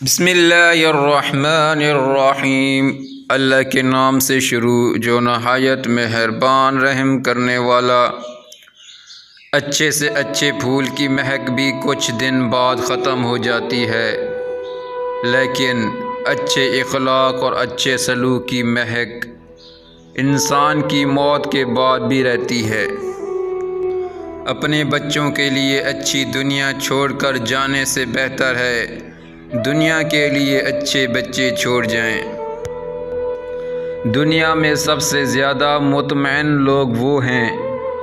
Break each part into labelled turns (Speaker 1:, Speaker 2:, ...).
Speaker 1: بسم اللہ الرحمن الرحیم۔ اللہ کے نام سے شروع جو نہایت مہربان رحم کرنے والا۔ اچھے سے اچھے پھول کی مہک بھی کچھ دن بعد ختم ہو جاتی ہے، لیکن اچھے اخلاق اور اچھے سلوک کی مہک انسان کی موت کے بعد بھی رہتی ہے۔ اپنے بچوں کے لیے اچھی دنیا چھوڑ کر جانے سے بہتر ہے دنیا کے لیے اچھے بچے چھوڑ جائیں۔ دنیا میں سب سے زیادہ مطمئن لوگ وہ ہیں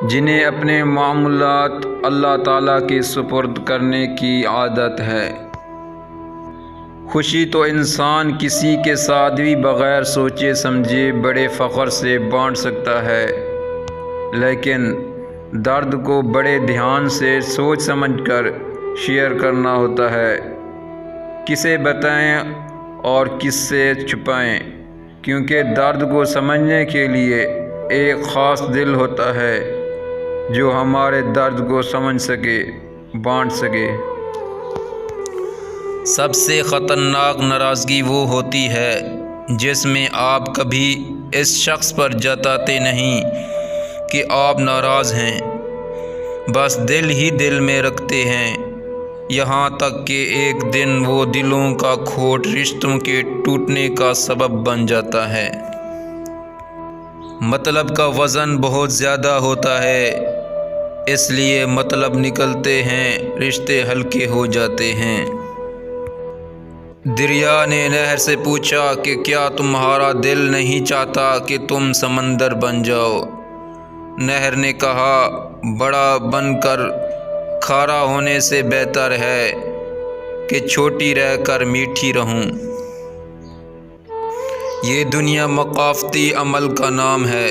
Speaker 1: جنہیں اپنے معاملات اللہ تعالیٰ کے سپرد کرنے کی عادت ہے۔ خوشی تو انسان کسی کے ساتھ بھی بغیر سوچے سمجھے بڑے فخر سے بانٹ سکتا ہے، لیکن درد کو بڑے دھیان سے سوچ سمجھ کر شیئر کرنا ہوتا ہے۔ کسے بتائیں اور کس سے چھپائیں، کیونکہ درد کو سمجھنے کے لیے ایک خاص دل ہوتا ہے جو ہمارے درد کو سمجھ سکے، بانٹ سکے۔ سب سے خطرناک ناراضگی وہ ہوتی ہے جس میں آپ کبھی اس شخص پر جتاتے نہیں کہ آپ ناراض ہیں، بس دل ہی دل میں رکھتے ہیں، یہاں تک کہ ایک دن وہ دلوں کا کھوٹ رشتوں کے ٹوٹنے کا سبب بن جاتا ہے۔ مطلب کا وزن بہت زیادہ ہوتا ہے، اس لیے مطلب نکلتے ہیں، رشتے ہلکے ہو جاتے ہیں۔ دریا نے نہر سے پوچھا کہ کیا تمہارا دل نہیں چاہتا کہ تم سمندر بن جاؤ؟ نہر نے کہا، بڑا بن کر کھارا ہونے سے بہتر ہے کہ چھوٹی رہ کر میٹھی رہوں۔ یہ دنیا مقافتی عمل کا نام ہے۔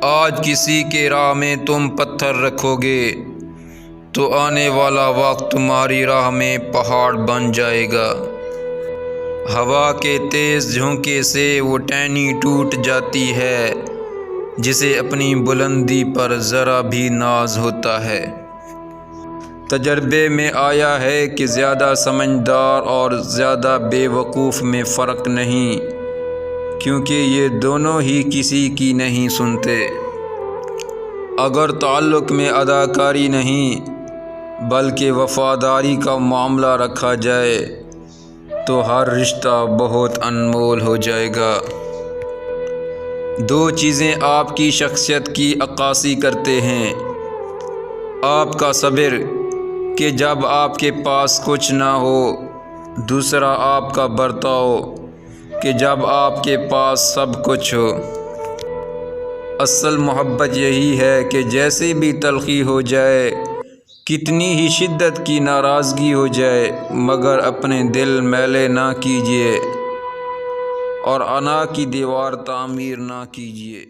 Speaker 1: آج کسی کے راہ میں تم پتھر رکھو گے تو آنے والا وقت تمہاری راہ میں پہاڑ بن جائے گا۔ ہوا کے تیز جھونکے سے وہ ٹہنی ٹوٹ جاتی ہے جسے اپنی بلندی پر ذرا بھی ناز ہوتا ہے۔ تجربے میں آیا ہے کہ زیادہ سمجھدار اور زیادہ بے وقوف میں فرق نہیں، کیونکہ یہ دونوں ہی کسی کی نہیں سنتے۔ اگر تعلق میں اداکاری نہیں بلکہ وفاداری کا معاملہ رکھا جائے تو ہر رشتہ بہت انمول ہو جائے گا۔ دو چیزیں آپ کی شخصیت کی عکاسی کرتے ہیں: آپ کا صبر کہ جب آپ کے پاس کچھ نہ ہو، دوسرا آپ کا برتاؤ کہ جب آپ کے پاس سب کچھ ہو۔ اصل محبت یہی ہے کہ جیسے بھی تلخی ہو جائے، کتنی ہی شدت کی ناراضگی ہو جائے، مگر اپنے دل میلے نہ کیجیے اور انا کی دیوار تعمیر نہ کیجیے۔